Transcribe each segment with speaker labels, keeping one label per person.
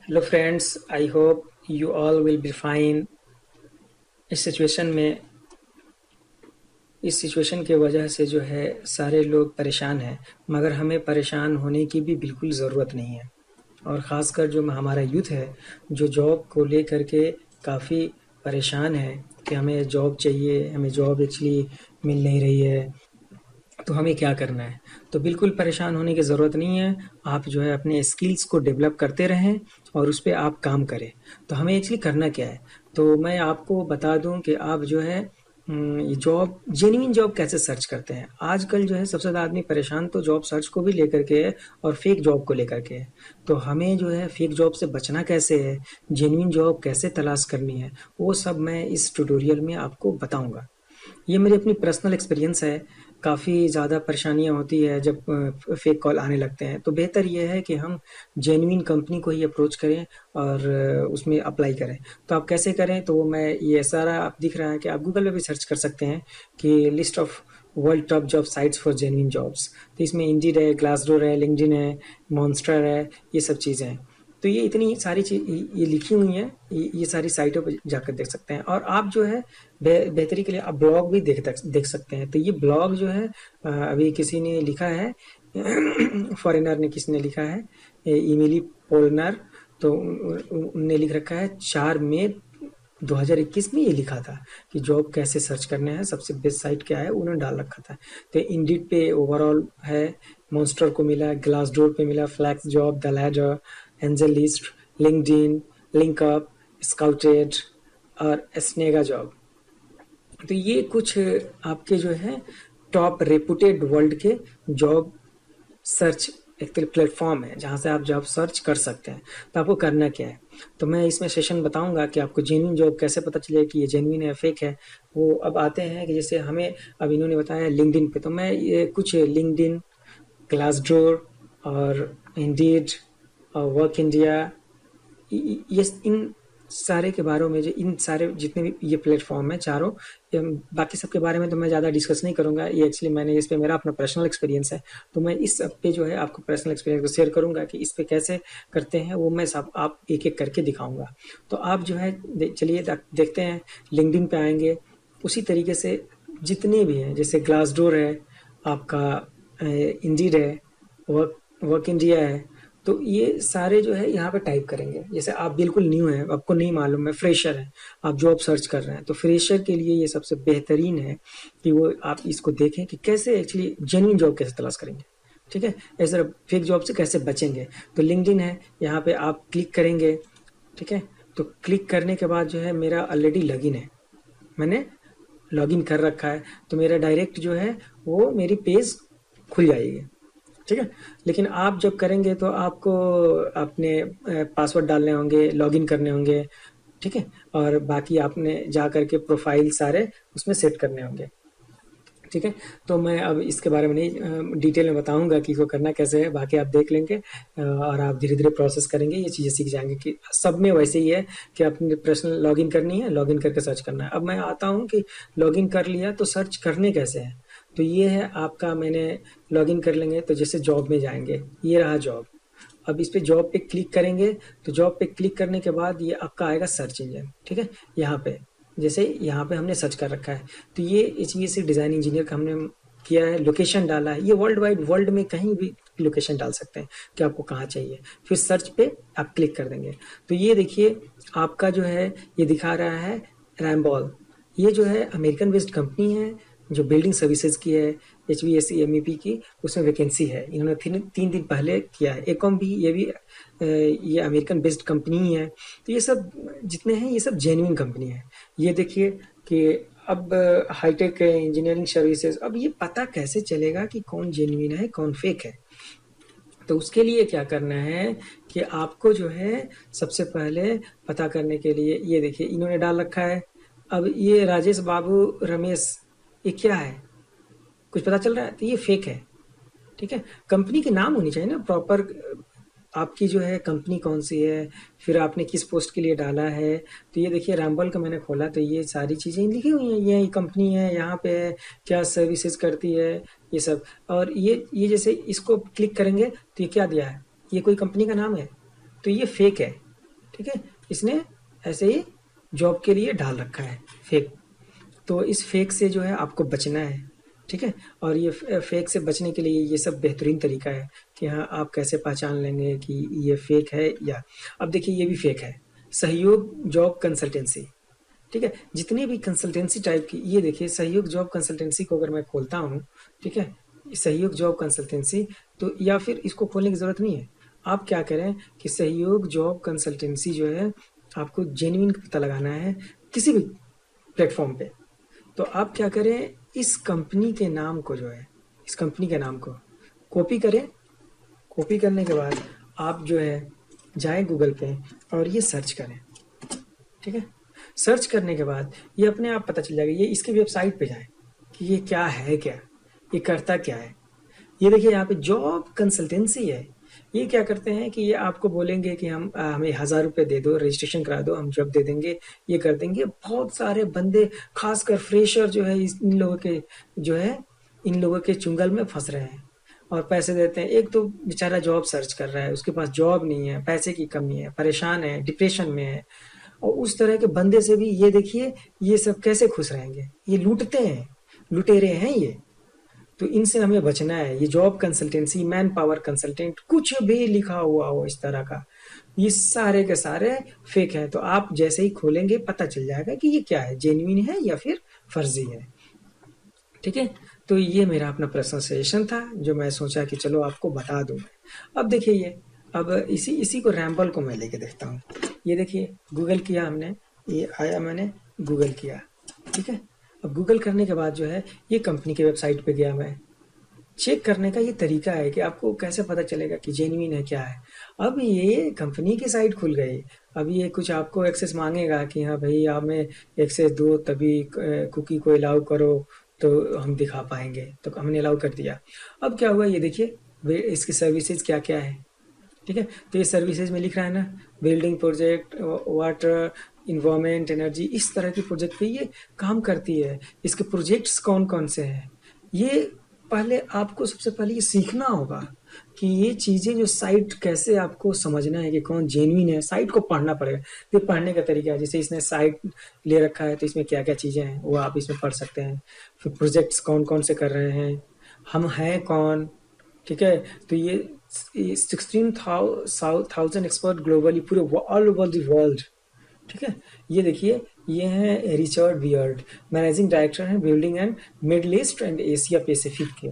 Speaker 1: Hello friends, I hope you all will be fine. इस situation में इस situation की वजह से जो है सारे लोग परेशान हैं, मगर हमें परेशान होने की भी बिल्कुल ज़रूरत नहीं है। और ख़ासकर जो हमारा यूथ है, जो जॉब को लेकर के काफ़ी परेशान है कि हमें जॉब चाहिए, हमें जॉब एक्चुअली मिल नहीं रही है, तो हमें क्या करना है। तो बिल्कुल परेशान होने की ज़रूरत नहीं है। आप जो है अपने स्किल्स को डेवलप करते रहें और उस पे आप काम करें। तो हमें एक्चुअली करना क्या है, तो मैं आपको बता दूं कि आप जो है ये जॉब जेन्युइन जॉब कैसे सर्च करते हैं। आजकल जो है सबसे ज़्यादा आदमी परेशान तो जॉब सर्च को भी लेकर के है और फेक जॉब को लेकर के है। तो हमें जो है फेक जॉब से बचना कैसे है, जेन्युइन जॉब कैसे तलाश करनी है, वो सब मैं इस ट्यूटोरियल में आपको बताऊंगा। ये मेरी अपनी पर्सनल एक्सपीरियंस है। काफ़ी ज़्यादा परेशानियाँ होती है जब फेक कॉल आने लगते हैं, तो बेहतर ये है कि हम जेन्युइन कंपनी को ही अप्रोच करें और उसमें अप्लाई करें। तो आप कैसे करें, तो मैं ये सारा आप दिख रहा है कि आप गूगल पे भी सर्च कर सकते हैं कि list of world top job sites for genuine jobs. तो इसमें इंडीड है, ग्लासडोर है, लिंक्डइन है, मॉन्स्टर है, ये सब चीज़ें हैं। तो ये इतनी सारी चीज ये लिखी हुई हैं, ये सारी साइटों पर जाकर देख सकते हैं। और आप जो है बेहतरी के लिए आप ब्लॉग भी देख सकते हैं। तो ये ब्लॉग जो है अभी किसी ने लिखा है फॉरेनर ने किसी ने लिखा है, इमिली पोलनर। तो उनने लिख रखा है 4 मई 2021 में ये लिखा था कि जॉब कैसे सर्च करने हैं, सबसे बेस्ट साइट क्या है, उन्होंने डाल रखा था। तो इंडीड पे ओवरऑल है, मॉन्स्टर को मिला, ग्लासडोर पे मिला, Flex Job, the Ladder, AngelList, LinkedIn, LinkUp, Scouted और स्नेगा जॉब। तो ये कुछ आपके जो है टॉप रेपुटेड वर्ल्ड के जॉब सर्च एक प्लेटफॉर्म है जहाँ से आप जॉब सर्च कर सकते हैं। तो आपको करना क्या है, तो मैं इसमें सेशन बताऊंगा कि आपको जेन्युइन जॉब कैसे पता चले कि ये जेन्युइन है फेक है। वो अब आते हैं कि जैसे हमें अब इन्होंने बताया लिंक्डइन पे, तो मैं ये कुछ लिंक्डइन, ग्लासडोर और इंडीड और वर्क इंडिया, ये इन सारे के बारे में, जो इन सारे जितने भी ये प्लेटफॉर्म है चारों, बाकी सब के बारे में तो मैं ज़्यादा डिस्कस नहीं करूंगा। ये एक्चुअली मैंने इस पे मेरा अपना पर्सनल एक्सपीरियंस है, तो मैं इस सब पे जो है आपको पर्सनल एक्सपीरियंस को शेयर करूंगा कि इस पे कैसे करते हैं, वो मैं सब आप एक एक करके दिखाऊंगा। तो आप जो है चलिए देखते हैं। लिंक्डइन पे आएंगे, उसी तरीके से जितने भी हैं, जैसे ग्लासडोर है आपका, इंडीड है, वर्क वर्क इंडिया है, तो ये सारे जो है यहाँ पे टाइप करेंगे। जैसे आप बिल्कुल न्यू हैं, आपको नहीं मालूम है, फ्रेशर हैं, आप जॉब सर्च कर रहे हैं, तो फ्रेशर के लिए ये सबसे बेहतरीन है कि वो आप इसको देखें कि कैसे एक्चुअली जेन्युइन जॉब कैसे तलाश करेंगे। ठीक है, ऐसे फेक जॉब से कैसे बचेंगे। तो लिंक्डइन है, यहाँ पे आप क्लिक करेंगे। ठीक है, तो क्लिक करने के बाद जो है मेरा ऑलरेडी लॉगिन है, मैंने लॉगिन कर रखा है, तो मेरा डायरेक्ट जो है वो मेरी पेज खुल जाएगी। ठीक है, लेकिन आप जब करेंगे तो आपको अपने पासवर्ड डालने होंगे, लॉगिन करने होंगे। ठीक है, और बाकी आपने जा करके प्रोफाइल सारे उसमें सेट करने होंगे। ठीक है, तो मैं अब इसके बारे में नहीं डिटेल में बताऊंगा कि इसको करना कैसे है, बाकी आप देख लेंगे और आप धीरे धीरे प्रोसेस करेंगे, ये चीज़ें सीख जाएंगे कि सब में वैसे ही है कि अपनी पर्सनल लॉगिन करनी है, लॉगिन करके सर्च करना है। अब मैं आता हूँ कि लॉगिन कर लिया तो सर्च करने कैसे है। तो ये है आपका, मैंने लॉगिन कर लेंगे तो जैसे जॉब में जाएंगे, ये रहा जॉब। अब इस पे जॉब पे क्लिक करेंगे, तो जॉब पे क्लिक करने के बाद ये आपका आएगा सर्च इंजन। ठीक है, यहाँ पे जैसे यहाँ पे हमने सर्च कर रखा है, तो ये HVAC डिज़ाइन इंजीनियर का हमने किया है, लोकेशन डाला है, ये वर्ल्ड वाइड वर्ल्ड में कहीं भी लोकेशन डाल सकते हैं कि आपको कहाँ चाहिए। फिर सर्च पे आप क्लिक कर देंगे, तो ये देखिए आपका जो है ये दिखा रहा है रैम्बॉल। ये जो है अमेरिकन बेस्ड कंपनी है जो बिल्डिंग सर्विसेज की है, HVAC MEP की, उसमें वैकेंसी है। इन्होंने 3 दिन पहले किया है। एकॉम भी, ये भी ये अमेरिकन बेस्ड कंपनी ही है। तो ये सब जितने हैं ये सब जेन्युइन कंपनी है। ये देखिए कि अब हाईटेक इंजीनियरिंग सर्विसेज, अब ये पता कैसे चलेगा कि कौन जेन्युइन है कौन फेक है। तो उसके लिए क्या करना है कि आपको जो है सबसे पहले पता करने के लिए, ये देखिए इन्होंने डाल रखा है। अब ये राजेश बाबू रमेश, ये क्या है, कुछ पता चल रहा है, तो ये फेक है। ठीक है, कंपनी के नाम होनी चाहिए ना प्रॉपर, आपकी जो है कंपनी कौन सी है, फिर आपने किस पोस्ट के लिए डाला है। तो ये देखिए रैम्बल का मैंने खोला, तो ये सारी चीज़ें लिखी हुई हैं, ये कंपनी है, यहाँ पे है, क्या सर्विसेज करती है, ये सब। और ये जैसे इसको क्लिक करेंगे तो ये क्या दिया है, ये कोई कंपनी का नाम है, तो ये फेक है। ठीक है, इसने ऐसे ही जॉब के लिए डाल रखा है फेक। तो इस फेक से जो है आपको बचना है, ठीक है। और ये फेक से बचने के लिए ये सब बेहतरीन तरीका है कि हाँ, आप कैसे पहचान लेंगे कि ये फेक है या। अब देखिए ये भी फेक है, सहयोग जॉब कंसल्टेंसी, ठीक है। जितनी भी कंसल्टेंसी टाइप की, ये देखिए सहयोग जॉब कंसल्टेंसी को अगर मैं खोलता हूँ, ठीक है, सहयोग जॉब कंसल्टेंसी, तो या फिर इसको खोलने की ज़रूरत नहीं है। आप क्या करें कि सहयोग जॉब कंसल्टेंसी जो है, आपको जेन्युइन पता लगाना है किसी भी प्लेटफॉर्म पे। तो आप क्या करें, इस कंपनी के नाम को जो है, इस कंपनी के नाम को कॉपी करें। कॉपी करने के बाद आप जो है जाएं गूगल पे और ये सर्च करें, ठीक है। सर्च करने के बाद ये अपने आप पता चल जाएगा। ये इसके वेबसाइट पे जाएं कि ये क्या है, क्या ये करता क्या है। ये देखिए यहाँ पे जॉब कंसल्टेंसी है। ये क्या करते हैं कि ये आपको बोलेंगे कि हम हमें 1000 रुपये दे दो, रजिस्ट्रेशन करा दो, हम जब दे देंगे ये कर देंगे। बहुत सारे बंदे, खासकर फ्रेशर जो है, इन लोगों के जो है, इन लोगों के चुंगल में फंस रहे हैं और पैसे देते हैं। एक तो बेचारा जॉब सर्च कर रहा है, उसके पास जॉब नहीं है, पैसे की कमी है, परेशान है, डिप्रेशन में है, और उस तरह के बंदे से भी ये देखिए ये सब कैसे खुश रहेंगे। ये लूटते हैं, लुटेरे हैं ये। तो इनसे हमें बचना है। ये job consultancy, man power consultant, कुछ भी लिखा हुआ हो इस तरह का, ये सारे के सारे फेक है। तो आप जैसे ही खोलेंगे पता चल जाएगा कि ये क्या है, जेन्युइन है या फिर फर्जी है, ठीक है। तो ये मेरा अपना पर्सनल सजेशन था जो मैं सोचा कि चलो आपको बता दूं मैं। अब देखिए ये, अब इसी इसी को रैम्बल को मैं लेके देखता हूँ। ये देखिए गूगल किया हमने, ये आया, मैंने गूगल किया, ठीक है। अब गूगल करने के बाद जो है ये कंपनी के वेबसाइट पे गया मैं। चेक करने का ये तरीका है कि आपको कैसे पता चलेगा कि जेन्युइन है क्या है। अब ये कंपनी की साइट खुल गई। अब ये कुछ आपको एक्सेस मांगेगा कि हाँ भाई हमें एक्सेस दो, तभी कुकी को अलाउ करो तो हम दिखा पाएंगे। तो हमने अलाउ कर दिया। अब क्या हुआ ये देखिए इसकी सर्विसेज क्या क्या है, ठीक है। तो ये सर्विसेज में लिख रहा है ना, building project, water, environment, energy, इस तरह की प्रोजेक्ट पे ये काम करती है। इसके प्रोजेक्ट्स कौन कौन से हैं, ये पहले आपको सबसे पहले ये सीखना होगा कि ये चीज़ें जो साइट कैसे आपको समझना है कि कौन जेन्युइन है। साइट को पढ़ना पड़ेगा। फिर पढ़ने का तरीका है, जैसे इसने साइट ले रखा है तो इसमें क्या क्या चीज़ें हैं वो आप इसमें पढ़ सकते हैं। फिर प्रोजेक्ट्स कौन कौन से कर रहे हैं, हम हैं कौन, ठीक है। तो ये 16,000 एक्सपर्ट ग्लोबली, पूरे ऑल ओवर द वर्ल्ड, ठीक है। ये देखिए ये हैं रिचर्ड बियर्ड, मैनेजिंग डायरेक्टर हैं building and middle east and Asia Pacific के।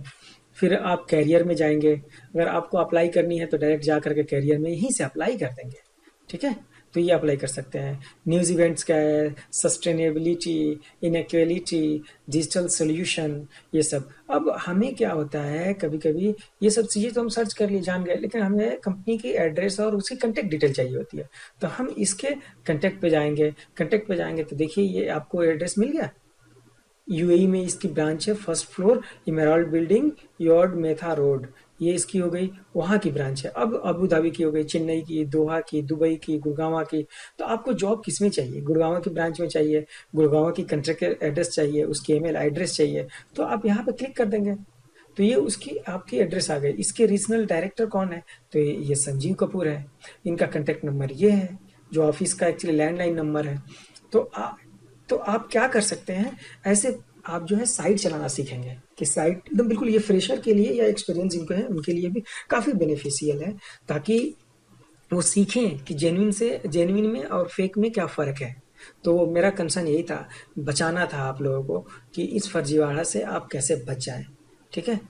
Speaker 1: फिर आप कैरियर में जाएंगे, अगर आपको अप्लाई करनी है तो डायरेक्ट जा करके कैरियर में यहीं से अप्लाई कर देंगे, ठीक है। तो ये अप्लाई कर सकते हैं। न्यूज़ इवेंट्स क्या है, सस्टेनेबिलिटी, इनइक्वालिटी, डिजिटल सोल्यूशन, ये सब। अब हमें क्या होता है कभी कभी, ये सब चीज़ें तो हम सर्च कर लिए, जान गए, लेकिन हमें कंपनी की एड्रेस और उसकी कंटेक्ट डिटेल चाहिए होती है। तो हम इसके कंटेक्ट पे जाएंगे। कंटेक्ट पे जाएंगे तो देखिए ये आपको एड्रेस मिल गया। यूएई में इसकी ब्रांच है, फर्स्ट फ्लोर, इमेराल्ड बिल्डिंग, यॉर्ड मेथा रोड, ये इसकी हो गई, वहाँ की ब्रांच है। अब अबू धाबी की हो गई, चेन्नई की, दोहा की, दुबई की, गुड़गांव की। तो आपको जॉब किस में चाहिए, गुड़गांव की ब्रांच में चाहिए, गुड़गांव की कंट्रैक्ट एड्रेस चाहिए, उसकी ईमेल एड्रेस चाहिए, तो आप यहाँ पे क्लिक कर देंगे। तो ये उसकी आपकी एड्रेस आ गई। इसके रीजनल डायरेक्टर कौन है, तो ये संजीव कपूर है। इनका कंटेक्ट नंबर ये है, जो ऑफिस का एक्चुअली लैंडलाइन नंबर है। तो तो आप क्या कर सकते हैं, ऐसे आप जो है साइट चलाना सीखेंगे कि साइट एकदम बिल्कुल, ये फ्रेशर के लिए या एक्सपीरियंस जिनको है उनके लिए भी काफ़ी बेनिफिशियल है, ताकि वो सीखें कि जेन्युइन में और फेक में क्या फ़र्क है। तो मेरा कंसर्न यही था, बचाना था आप लोगों को कि इस फर्जीवाड़ा से आप कैसे बच जाएं, ठीक है।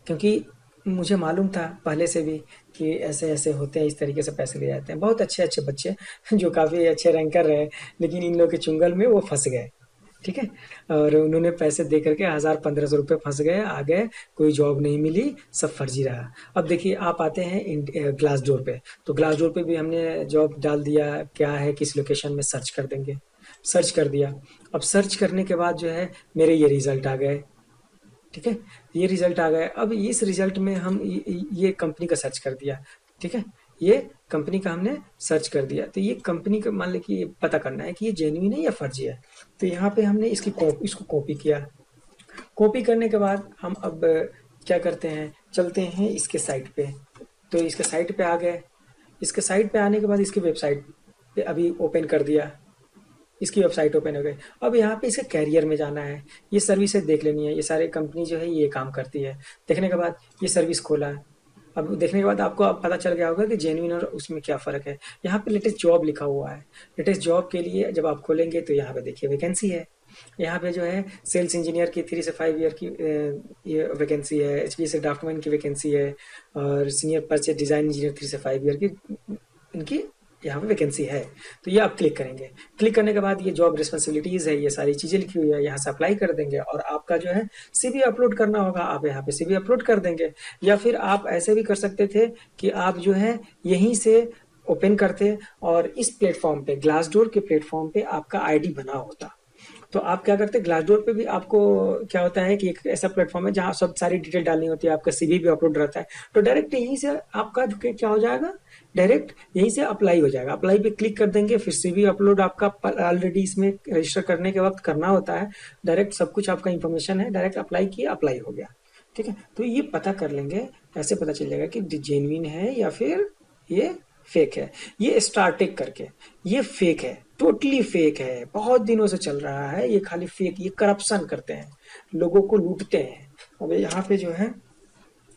Speaker 1: क्योंकि मुझे मालूम था पहले से भी कि ऐसे ऐसे होते हैं, इस तरीके से पैसे ले जाते हैं। बहुत अच्छे अच्छे बच्चे जो काफ़ी अच्छे रैंकर रहे, लेकिन इन लोगों के चुंगल में वो फंस गए, ठीक है। और उन्होंने पैसे दे करके 1000-1500 रुपये फंस गए, आ गए, कोई जॉब नहीं मिली, सब फर्जी रहा। अब देखिए आप आते हैं ग्लास डोर पे, तो ग्लास डोर पे भी हमने जॉब डाल दिया, क्या है किस लोकेशन में, सर्च कर देंगे। सर्च कर दिया। अब सर्च करने के बाद जो है मेरे ये रिजल्ट आ गए, ठीक है। ये रिजल्ट आ गए। अब इस रिजल्ट में हम ये कंपनी का सर्च कर दिया, ठीक है। ये कंपनी का हमने सर्च कर दिया, तो ये कंपनी का मान लें कि पता करना है कि ये जेन्युइन है या फर्जी है। तो यहाँ पे हमने इसको कॉपी किया। कॉपी करने के बाद हम अब क्या करते हैं, चलते हैं इसके साइट पे। तो इसके साइट पे आ गए। इसके साइट पे आने के बाद इसकी वेबसाइट पे अभी ओपन कर दिया, इसकी वेबसाइट ओपन हो गई। अब यहाँ पे इसके कैरियर में जाना है, ये सर्विसेज देख लेनी है, ये सारे कंपनी जो है ये काम करती है। देखने के बाद ये सर्विस खोला, अब देखने के बाद आपको अब पता चल गया होगा कि जेन्युइन और उसमें क्या फ़र्क है। यहाँ पे लेटेस्ट जॉब लिखा हुआ है, लेटेस्ट जॉब के लिए जब आप खोलेंगे तो यहाँ पे देखिए वैकेंसी है। यहाँ पे जो है सेल्स इंजीनियर की 3 से 5 ईयर की ये वैकेंसी है, एच से ड्राफ्टमैन की वैकेंसी है, और सीनियर परचेज डिज़ाइन इंजीनियर 3 से 5 ईयर की इनकी यहाँ पे वैकेंसी है। तो ये आप क्लिक करेंगे, क्लिक करने के बाद ये जॉब रिस्पॉन्सिबिलिटीज़ है, ये सारी चीज़ें लिखी हुई है, यहाँ से अप्लाई कर देंगे और आपका जो है सीवी अपलोड करना होगा, आप यहाँ पे सीवी अपलोड कर देंगे। या फिर आप ऐसे भी कर सकते थे कि आप जो है यहीं से ओपन करते और इस प्लेटफॉर्म पे, ग्लासडोर के प्लेटफॉर्म पे आपका आईडी बना होता। तो आप क्या करते हैं, ग्लासडोर पे भी आपको क्या होता है कि एक ऐसा प्लेटफॉर्म है जहाँ सब सारी डिटेल डालनी होती है, आपका सीवी भी अपलोड रहता है। तो डायरेक्ट यहीं से आपका जो क्या हो जाएगा, डायरेक्ट यहीं से अप्लाई हो जाएगा। अप्लाई पे क्लिक कर देंगे, फिर सीवी अपलोड आपका ऑलरेडी इसमें रजिस्टर करने के वक्त करना होता है। डायरेक्ट सब कुछ आपका इन्फॉर्मेशन है, डायरेक्ट अप्लाई किया, अप्लाई हो गया। ठीक है, तो ये पता कर लेंगे, ऐसे पता चल जाएगा कि जेन्युइन है या फिर ये फेक है। ये स्टारटेक करके, ये फेक है, टोटली फेक है, बहुत दिनों से चल रहा है ये, खाली फेक, ये करप्शन करते हैं, लोगों को लूटते हैं। अब यहाँ पे जो है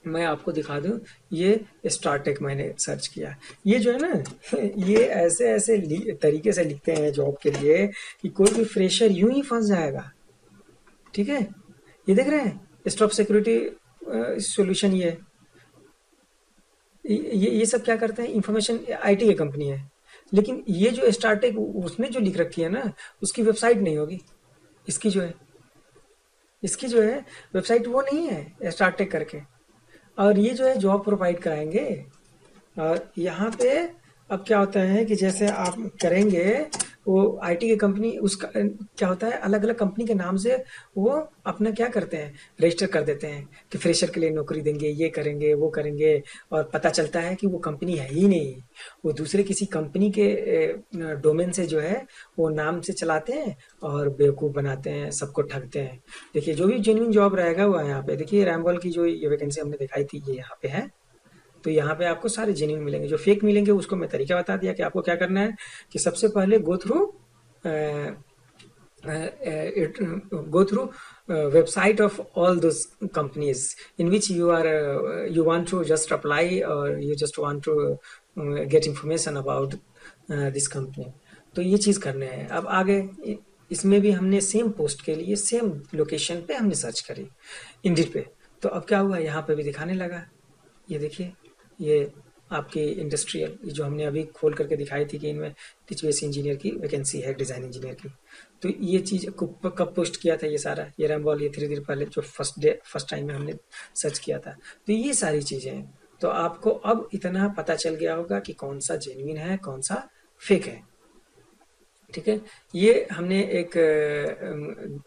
Speaker 1: मैं आपको दिखा दूं, ये स्टारटेक मैंने सर्च किया, ये जो है ना ये ऐसे ऐसे तरीके से लिखते हैं जॉब के लिए कि कोई भी फ्रेशर यूं ही फंस जाएगा। ठीक है, ये देख रहे हैं स्टॉप सिक्योरिटी सॉल्यूशन, ये सब क्या करते हैं, इंफॉर्मेशन आईटी की कंपनी है, लेकिन ये जो स्टार्टेक उसने जो लिख रखी है ना, उसकी वेबसाइट नहीं होगी। इसकी जो है, इसकी जो है वेबसाइट वो नहीं है स्टार्टेक करके। और ये जो है जॉब प्रोवाइड कराएंगे, और यहाँ पे अब क्या होता है कि जैसे आप करेंगे, वो आईटी की कंपनी उसका क्या होता है, अलग अलग कंपनी के नाम से वो अपना क्या करते हैं, रजिस्टर कर देते हैं कि फ्रेशर के लिए नौकरी देंगे, ये करेंगे, वो करेंगे, और पता चलता है कि वो कंपनी है ही नहीं, वो दूसरे किसी कंपनी के डोमेन से जो है वो नाम से चलाते हैं और बेवकूफ़ बनाते हैं, सबको ठगते हैं। देखिए जो भी जेन्युइन जॉब रहेगा वो यहाँ पे देखिए, रैमबॉल की जो ये वैकेंसी हमने दिखाई थी ये यहाँ पे है। तो यहाँ पे आपको सारे जेन्युइन मिलेंगे, जो फेक मिलेंगे उसको मैं तरीका बता दिया कि आपको क्या करना है कि सबसे पहले go through website of all those companies in which you want to just apply, or you just want to get information about this company। तो ये चीज़ करने हैं। अब आगे इसमें भी हमने सेम पोस्ट के लिए सेम लोकेशन पे हमने सर्च करी इंडीड पे, तो अब क्या हुआ, यहाँ पे भी दिखाने लगा। ये देखिए, ये आपकी इंडस्ट्रियल जो हमने अभी खोल करके दिखाई थी कि इनमें टीचीएस इंजीनियर की वैकेंसी है, डिज़ाइन इंजीनियर की। तो ये चीज़ कब पोस्ट किया था, ये सारा ये रैमबॉल, ये 3 दिन पहले जो फर्स्ट टाइम में हमने सर्च किया था। तो ये सारी चीज़ें हैं, तो आपको अब इतना पता चल गया होगा कि कौन सा जेन्युइन है, कौन सा फेक है। ठीक है, ये हमने एक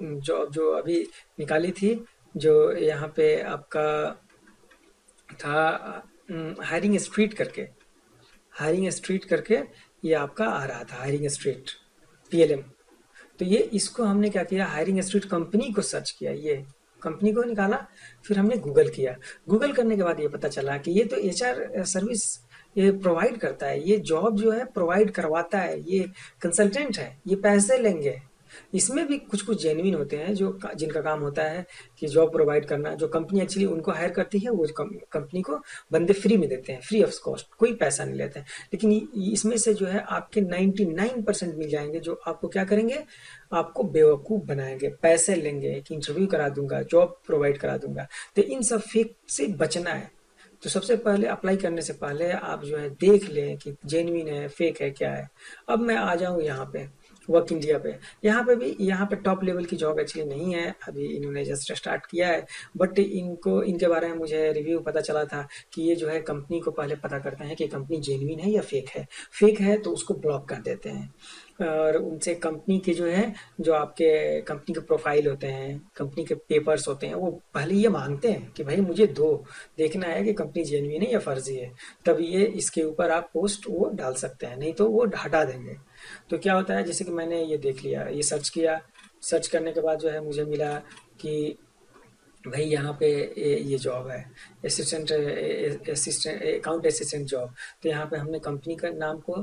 Speaker 1: जॉब जो अभी निकाली थी, जो यहाँ पे आपका था हायरिंग स्ट्रीट करके, हायरिंग स्ट्रीट करके ये आपका आ रहा था, हायरिंग स्ट्रीट पीएलएम। तो ये इसको हमने क्या किया, हायरिंग स्ट्रीट कंपनी को सर्च किया, ये कंपनी को निकाला, फिर हमने गूगल किया। गूगल करने के बाद ये पता चला कि ये तो एचआर सर्विस ये प्रोवाइड करता है, ये जॉब जो है प्रोवाइड करवाता है, ये कंसल्टेंट है, ये पैसे लेंगे। इसमें भी कुछ कुछ जेन्युइन होते हैं जो जिनका काम होता है कि जॉब प्रोवाइड करना, जो कंपनी एक्चुअली उनको हायर करती है, वो कंपनी को बंदे फ्री में देते हैं, फ्री ऑफ कॉस्ट, कोई पैसा नहीं लेते हैं। लेकिन इसमें से जो है आपके 99% मिल जाएंगे जो आपको क्या करेंगे, आपको बेवकूफ़ बनाएंगे, पैसे लेंगे कि इंटरव्यू करा दूंगा, जॉब प्रोवाइड करा दूंगा। तो इन सब फेक से बचना है। तो सबसे पहले अप्लाई करने से पहले आप जो है देख लें कि जेन्युइन है, फेक है, क्या है। अब मैं आ जाऊँ यहाँ पे वर्क इंडिया पे, यहाँ पे भी यहाँ पे टॉप लेवल की जॉब एक्चुअली नहीं है, अभी इन्होंने जस्ट स्टार्ट किया है। बट इनको इनके बारे में मुझे रिव्यू पता चला था कि ये जो है कंपनी को पहले पता करते हैं कि कंपनी जेन्युइन है या फेक है। फेक है तो उसको ब्लॉक कर देते हैं, और उनसे कंपनी के जो है, जो आपके कंपनी के प्रोफाइल होते हैं, कंपनी के पेपर्स होते हैं, वो पहले ये मांगते हैं कि भाई मुझे दो, देखना है कि कंपनी जेन्युइन है या फर्जी है, तब ये इसके ऊपर आप पोस्ट वो डाल सकते हैं, नहीं तो वो हटा देंगे। तो क्या होता है, जैसे कि मैंने ये देख लिया, ये सर्च किया, सर्च करने के बाद जो है मुझे मिला कि भाई यहाँ पे ये जॉब है, असिस्टेंट अकाउंट असिस्टेंट जॉब। तो यहाँ पे हमने कंपनी का नाम को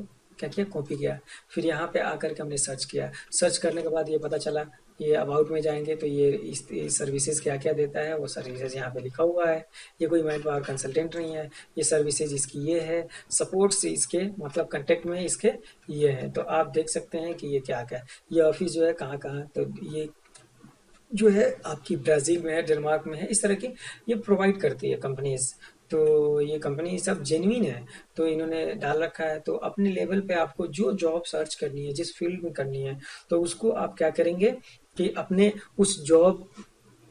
Speaker 1: क्या किया, कॉपी किया। फिर यहाँ पे आकर के हमने सर्च किया। सर्च करने के बाद ये पता चला, ये अबाउट में जाएंगे तो ये इस सर्विसेज क्या क्या देता है, वो सर्विसेज यहाँ पे लिखा हुआ है। ये कोई मैन पावर कंसल्टेंट नहीं है, ये सर्विसेज इसकी ये है, सपोर्ट से इसके मतलब कांटेक्ट में इसके ये है। तो आप देख सकते हैं कि ये क्या क्या है। ये ऑफिस जो है कहाँ कहाँ, तो ये जो है आपकी ब्राज़ील में है, डेनमार्क में है, इस तरह की ये प्रोवाइड करती है कंपनीज़। तो ये कंपनी सब जेन्युइन है, तो इन्होंने डाल रखा है। तो अपने लेवल पे आपको जो जॉब सर्च करनी है, जिस फील्ड में करनी है, तो उसको आप क्या करेंगे कि अपने उस जॉब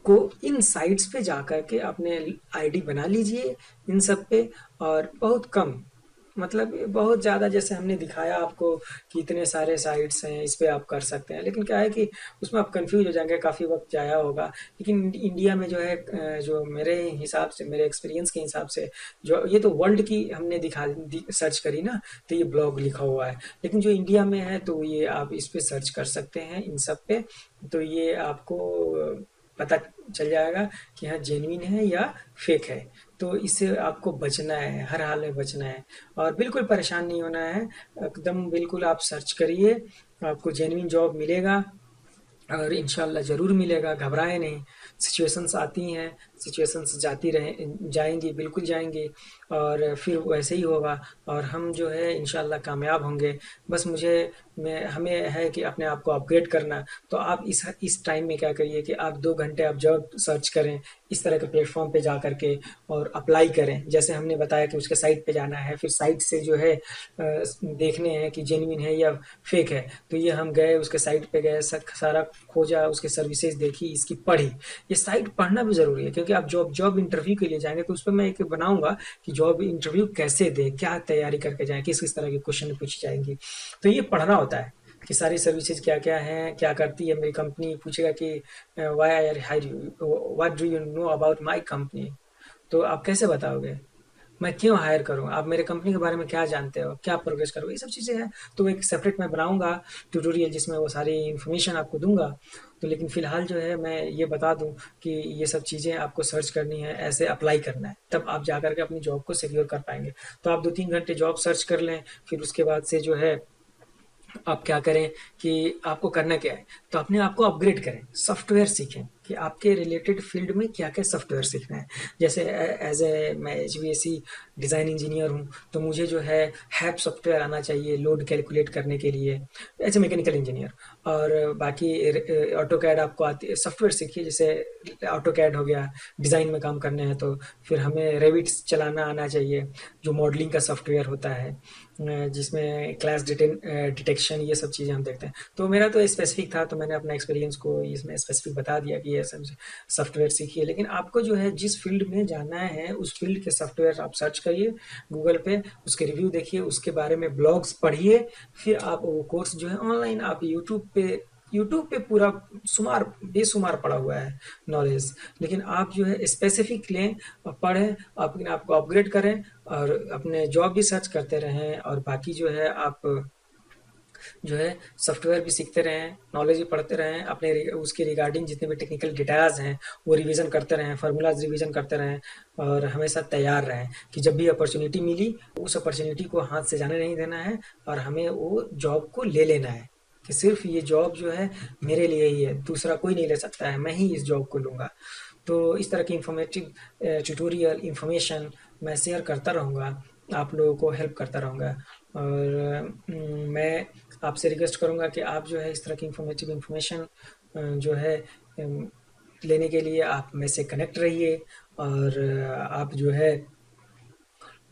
Speaker 1: को इन साइट्स पे जा कर के अपने आईडी बना लीजिए इन सब पे। और बहुत कम, मतलब बहुत ज़्यादा, जैसे हमने दिखाया आपको कि इतने सारे साइट्स हैं, इस पे आप कर सकते हैं, लेकिन क्या है कि उसमें आप कंफ्यूज हो जाएंगे, काफ़ी वक्त जाया होगा। लेकिन इंडिया में जो है जो मेरे हिसाब से, मेरे एक्सपीरियंस के हिसाब से, जो ये तो वर्ल्ड की हमने सर्च करी ना, तो ये ब्लॉग लिखा हुआ है। लेकिन जो इंडिया में है तो ये आप इस पे सर्च कर सकते हैं इन सब पे। तो ये आपको पता चल जाएगा कि हाँ जेन्युइन है या फेक है। तो इससे आपको बचना है, हर हाल में बचना है, और बिल्कुल परेशान नहीं होना है। एकदम बिल्कुल आप सर्च करिए, आपको जेन्युइन जॉब मिलेगा, और इंशाल्लाह ज़रूर मिलेगा, घबराएं नहीं। सिचुएशंस आती हैं, सिचुएशंस जाती रहे जाएंगी, बिल्कुल जाएंगी, और फिर वैसे ही होगा, और हम जो है इंशाल्लाह कामयाब होंगे। बस हमें है कि अपने आप को अपग्रेड करना। तो आप इस टाइम में क्या करिए कि आप 2 घंटे आप जॉब सर्च करें इस तरह के प्लेटफॉर्म पे जा करके, और अप्लाई करें। जैसे हमने बताया कि उसके साइट पे जाना है, फिर साइट से जो है देखने हैं कि जेन्युइन है या फेक है। तो ये हम गए, उसके साइट पे गए, सारा खोजा, उसके सर्विसेज देखी, इसकी पढ़ी। ये साइट पढ़ना भी ज़रूरी है, क्योंकि आप जॉब जॉब इंटरव्यू के लिए जाएंगे तो उस पर मैं एक बनाऊंगा कि जॉब इंटरव्यू कैसे दे, क्या तैयारी करके जाएं, किस किस तरह के क्वेश्चन पूछी जाएंगी। तो ये पढ़ना होता है कि सारी सर्विसेज क्या क्या हैं, क्या करती है मेरी कंपनी। पूछेगा कि why I hire you, what do you know about my company. तो आप कैसे बताओगे, मैं क्यों हायर करूँ, आप मेरे कंपनी के बारे में क्या जानते हो, क्या प्रोग्रेस करो, ये सब चीज़ें हैं। तो एक सेपरेट मैं बनाऊंगा ट्यूटोरियल, जिसमें वो सारी इन्फॉर्मेशन आपको दूंगा। तो लेकिन फ़िलहाल जो है मैं ये बता दूं कि ये सब चीज़ें आपको सर्च करनी है, ऐसे अप्लाई करना है, तब आप जा कर के अपनी जॉब को सिक्योर कर पाएंगे। तो आप 2-3 घंटे जॉब सर्च कर लें, फिर उसके बाद से जो है आप क्या करें कि आपको करना क्या है, तो अपने आप को अपग्रेड करें, सॉफ्टवेयर सीखें कि आपके रिलेटेड फील्ड में क्या क्या सॉफ्टवेयर सीखना है। जैसे एज ए मैं HVAC डिज़ाइन इंजीनियर हूँ, तो मुझे जो है हैप सॉफ्टवेयर आना चाहिए लोड कैलकुलेट करने के लिए, एज ए मैकेनिकल इंजीनियर। और बाकी ऑटो कैड आपको आती है, सॉफ्टवेयर सीखिए, जैसे ऑटो कैड हो गया, डिज़ाइन में काम करने हैं तो फिर हमें रेविट चलाना आना चाहिए, जो मॉडलिंग का सॉफ्टवेयर होता है, जिसमें क्लास डिटेक्शन, ये सब चीज़ें हम देखते हैं। तो मेरा तो स्पेसिफिक था, तो मैंने अपना एक्सपीरियंस को इसमें स्पेसिफिक बता दिया कि ये सब सॉफ्टवेयर सीखिए। लेकिन आपको जो है जिस फील्ड में जाना है, उस फील्ड के सॉफ्टवेयर आप सर्च करिए गूगल पे, उसके रिव्यू देखिए, उसके बारे में ब्लॉग्स पढ़िए। फिर आप वो कोर्स जो है ऑनलाइन आप यूट्यूब पे पूरा शुमार बेशुमार पड़ा हुआ है नॉलेज। लेकिन आप जो है स्पेसिफिक लें और पढ़ें, अपने आप को अपग्रेड करें, और अपने जॉब भी सर्च करते रहें, और बाकी जो है आप जो है सॉफ्टवेयर भी सीखते रहें, नॉलेज भी पढ़ते रहें, अपने उसके रिगार्डिंग जितने भी टेक्निकल डिटेल्स हैं वो रिवीजन करते रहें, फार्मूलाज रिवीजन करते रहें, और हमेशा तैयार रहें कि जब भी अपॉर्चुनिटी मिली उस अपॉर्चुनिटी को हाथ से जाने नहीं देना है, और हमें वो जॉब को ले लेना है कि सिर्फ ये जॉब जो है मेरे लिए ही है, दूसरा कोई नहीं ले सकता है, मैं ही इस जॉब को लूँगा। तो इस तरह की इंफॉर्मेटिव ट्यूटोरियल इंफॉर्मेशन मैं शेयर करता रहूँगा, आप लोगों को हेल्प करता रहूँगा। और मैं आपसे रिक्वेस्ट करूँगा कि आप जो है इस तरह की इंफॉर्मेटिव इंफॉर्मेशन जो है लेने के लिए आप मेरे से कनेक्ट रहिए, और आप जो है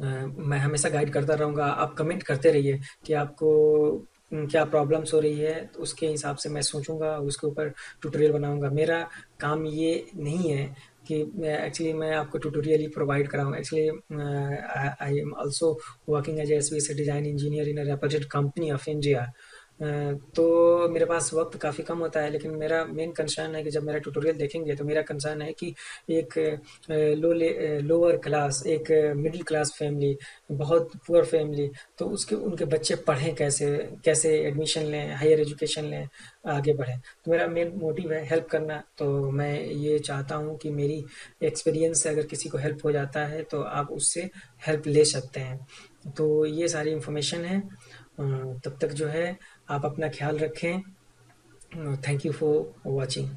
Speaker 1: मैं हमेशा गाइड करता रहूँगा। आप कमेंट करते रहिए कि आपको क्या प्रॉब्लम्स हो रही है, तो उसके हिसाब से मैं सोचूंगा, उसके ऊपर ट्यूटोरियल बनाऊंगा। मेरा काम ये नहीं है कि मैं आपको ट्यूटोरियल ही प्रोवाइड कराऊँ। Actually I am also working as HVAC design engineer in a reputed company of India. तो मेरे पास वक्त काफ़ी कम होता है, लेकिन मेरा मेन कंसर्न है कि जब मेरा ट्यूटोरियल देखेंगे तो मेरा कंसर्न है कि एक लोअर क्लास, एक मिडिल क्लास फैमिली, बहुत पुअर फैमिली, तो उसके उनके बच्चे पढ़ें कैसे, कैसे एडमिशन लें, हायर एजुकेशन लें, आगे बढ़ें। तो मेरा मेन मोटिव है हेल्प करना। तो मैं ये चाहता हूँ कि मेरी एक्सपीरियंस से अगर किसी को हेल्प हो जाता है तो आप उससे हेल्प ले सकते हैं। तो ये सारी इन्फॉर्मेशन है, तब तक जो है आप अपना ख्याल रखें। Thank you for watching.